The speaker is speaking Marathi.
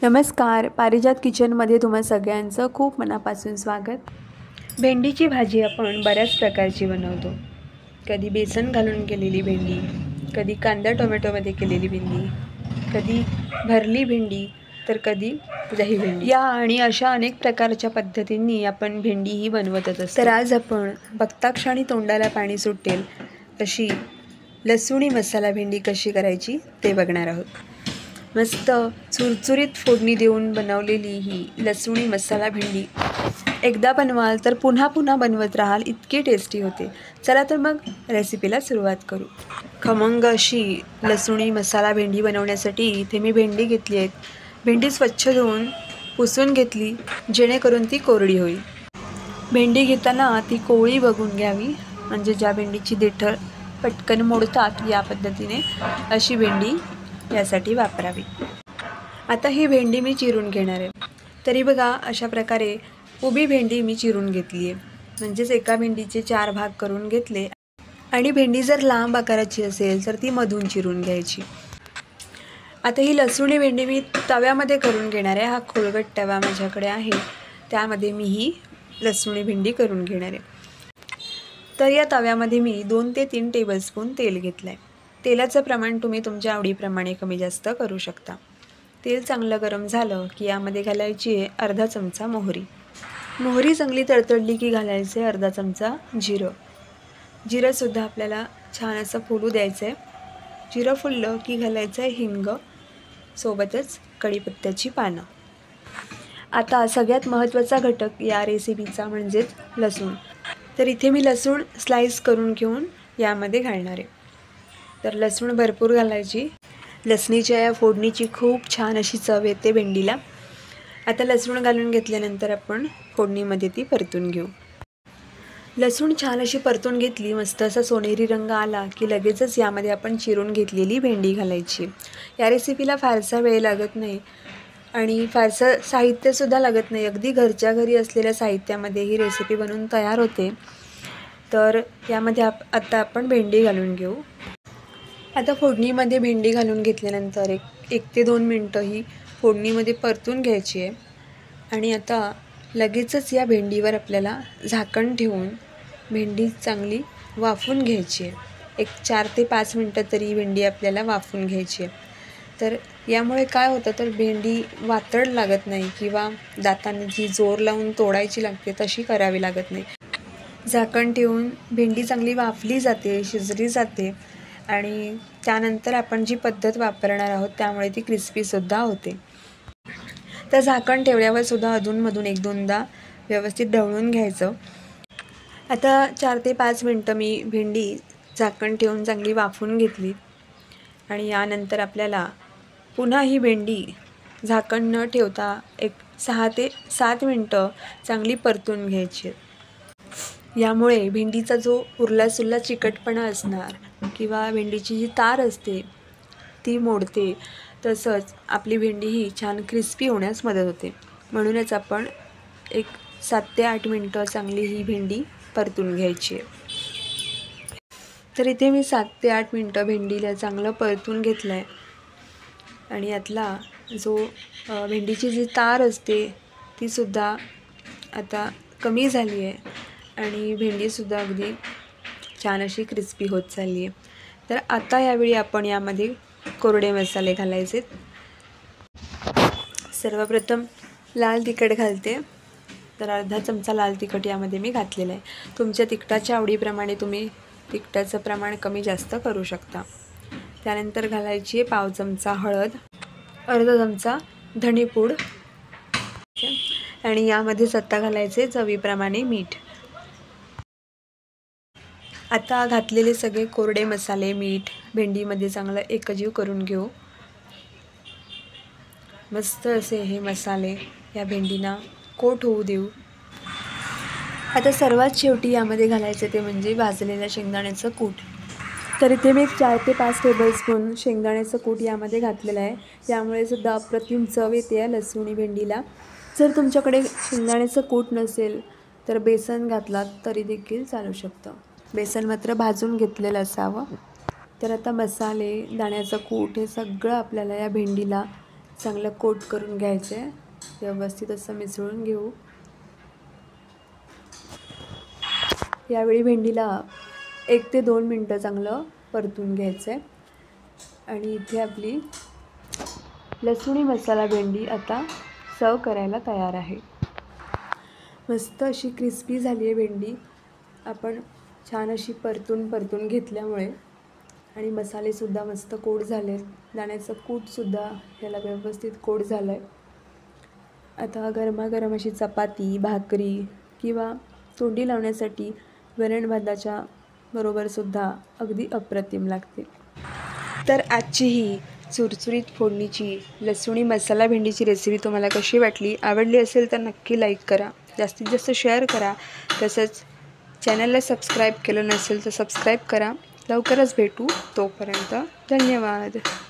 नमस्कार, पारिजात किचनमध्ये तुम्हा सगळ्यांचं खूप मनापासून स्वागत. भेंडीची भाजी आपण बऱ्याच प्रकारची बनवतो. कधी बेसन घालून केलेली भेंडी, कधी कांदा टोमॅटोमध्ये केलेली भेंडी, कधी भरली भेंडी, तर कधी दही भेंडी. या आणि अशा अनेक प्रकारच्या पद्धतींनी आपण भेंडी ही बनवतच असतो. तर आज आपण बघताक्षणी तोंडाला पाणी सुटेल अशी लसूणी मसाला भेंडी कशी करायची ते बघणार आहोत. मस्त चुरचुरीत फोडणी देऊन बनवलेली ही लसूणी मसाला भेंडी एकदा बनवाल तर पुन्हा पुन्हा बनवत राहाल, इतकी टेस्टी होते. चला तर मग रेसिपीला सुरुवात करू. खमंग अशी लसूणी मसाला भेंडी बनवण्यासाठी इथे मी भेंडी घेतली आहेत. भेंडी स्वच्छ धुवून पुसून घेतली जेणेकरून ती कोरडी होईल. भेंडी घेताना ती कोवळी बघून घ्यावी, म्हणजे ज्या भेंडीची देठं पटकन मोडतात या पद्धतीने अशी भेंडी यासाठी वापरावी. आता ही भेंडी मी चिरून घेणार आहे. तरी बघा, अशा प्रकारे उभी भेंडी मी चिरून घेतली आहे, म्हणजेच एका भेंडीचे 4 भाग करून घेतले. आणि भेंडी जर लांब आकाराची असेल तर ती मधून चिरून घ्यायची. आता ही लसूणी भेंडी मी तव्यामध्ये करून घेणार आहे. हा खोलगट तवा माझ्याकडे आहे, त्यामध्ये मी ही लसूणी भेंडी करून घेणार आहे. तर या तव्यामध्ये मी 2 ते 3 टेबलस्पून तेल घेतलं आहे. तेलाचं प्रमाण तुम्ही तुमच्या आवडीप्रमाणे कमी जास्त करू शकता. तेल चांगलं गरम झालं की यामध्ये घालायची आहे अर्धा चमचा मोहरी. मोहरी चांगली तडतडली की घालायचं आहे अर्धा चमचा जिरं. जिरंसुद्धा आपल्याला छान असं फुलू द्यायचं आहे. जिरं फुललं की घालायचं आहे हिंग, सोबतच कढीपत्त्याची पानं. आता सगळ्यात महत्त्वाचा घटक या रेसिपीचा म्हणजेच लसूण. तर इथे मी लसूण स्लाईस करून घेऊन यामध्ये घालणार आहे. तर लसूण भरपूर घालायची. लसणीच्या या फोडणीची खूप छान अशी चव येते भेंडीला. आता लसूण घालून घेतल्यानंतर आपण फोडणीमध्ये ती परतून घेऊ. लसूण छान अशी परतून घेतली, मस्त असा सोनेरी रंग आला की लगेचच यामध्ये आपण चिरून घेतलेली भेंडी घालायची. या रेसिपीला फारसा वेळ लागत नाही आणि फारसं साहित्यसुद्धा लागत नाही. अगदी घरच्या घरी असलेल्या साहित्यामध्ये ही रेसिपी बनवून तयार होते. तर यामध्ये आता आपण भेंडी घालून घेऊ. आता फोडणीमध्ये भेंडी घालून घेतल्यानंतर एक ते 2 मिनटं ही फोडणीमध्ये परतून घ्यायची आहे. आणि आता लगेचच या भेंडीवर आपल्याला झाकण ठेवून भेंडी चांगली वाफून घ्यायची आहे. एक 4 ते 5 मिनटं तरी भेंडी आपल्याला वाफून घ्यायची आहे. तर यामुळे काय होतं, तर भेंडी वातड लागत नाही किंवा दातांनी जी जोर लावून तोडायची लागते तशी करावी लागत नाही. झाकण ठेवून भेंडी चांगली वाफली जाते, शिजली जाते आणि त्यानंतर आपण जी पद्धत वापरणार आहोत त्यामुळे ती क्रिस्पीसुद्धा होते. तर झाकण ठेवल्यावर सुद्धा अधूनमधून 1-2दा व्यवस्थित ढवळून घ्यायचं. आता 4 ते 5 मिनटं मी भेंडी झाकण ठेवून चांगली वाफून घेतली आणि यानंतर आपल्याला पुन्हा ही भेंडी झाकण न ठेवता एक 6 ते 7 मिनटं चांगली परतून घ्यायची. यामुळे भेंडीचा जो उरलासुरला चिकटपणा असणार किंवा भेंडीची जी तार असते ती मोडते, तसंच आपली भेंडी ही छान क्रिस्पी होण्यास मदत होते. म्हणूनच आपण एक 7 ते 8 मिनटं चांगली ही भेंडी परतून घ्यायची आहे. तर इथे मी 7 ते 8 मिनटं भेंडीला चांगलं परतून घेतलं आहे आणि यातला जो भेंडीची जी तार असते तीसुद्धा आता कमी झाली आहे आणि भेंडीसुद्धा अगदी छान अशी क्रिस्पी होत चालली आहे. तर आता यावेळी आपण यामध्ये कोरडे मसाले घालायचे. सर्वप्रथम लाल तिखट घालते. तर अर्धा चमचा लाल तिखट यामध्ये मी घातलेलं आहे. तुमच्या तिखटाच्या आवडीप्रमाणे तुम्ही तिखटाचं प्रमाण कमी जास्त करू शकता. त्यानंतर घालायची आहे पाव चमचा हळद, अर्धा चमचा धणेपूड आणि यामध्येच आता घालायचे चवीप्रमाणे मीठ. आता घातलेले सगळे कोरडे मसाले, मीठ भेंडीमध्ये चांगलं एकजीव करून घेऊ. मस्त असे हे मसाले या भेंडीना कोट होऊ देऊ. आता सर्वात शेवटी यामध्ये घालायचे ते म्हणजे भाजलेल्या शेंगदाण्याचं कूट. तर इथे मी 4 ते 5 टेबलस्पून शेंगदाण्याचं कूट यामध्ये घातलेलं आहे. यामुळे सुद्धा अप्रतिम चव येते या लसूणी भेंडीला. जर तुमच्याकडे शेंगदाण्याचं कूट नसेल तर बेसन घातलात तरी देखील चालू शकतं. बेसन मात्र भाजून घेतलेलं असावं. तर आता मसाले, दाण्याचं कूट हे सगळं आपल्याला या भेंडीला चांगलं कोट करून घ्यायचं आहे. व्यवस्थित असं मिसळून घेऊ. यावेळी भेंडीला 1 ते 2 मिनटं चांगलं परतून घ्यायचं आहे. आणि इथे आपली लसूणी मसाला भेंडी आता सर्व करायला तयार आहे. मस्त अशी क्रिस्पी झाली आहे भेंडी. आपण छान अशी परतून घेतल्यामुळे आणि मसालेसुद्धा मस्त कोट झाले आहेत. दाण्याचं कूटसुद्धा ह्याला व्यवस्थित कोट झालं आहे. आता गरमागरम अशी चपाती, भाकरी किंवा तोंडी लावण्यासाठी वरण भाताच्या बरोबरसुद्धा अगदी अप्रतिम लागते. तर आजची ही चुरचुरीत फोडणीची लसूणी मसाला भेंडीची रेसिपी तुम्हाला कशी वाटली? आवडली असेल तर नक्की लाईक करा, जास्तीत जास्त शेअर करा. तसंच चॅनलला सबस्क्राईब केलं नसेल तर सबस्क्राईब करा. लवकरच भेटू. तोपर्यंत धन्यवाद.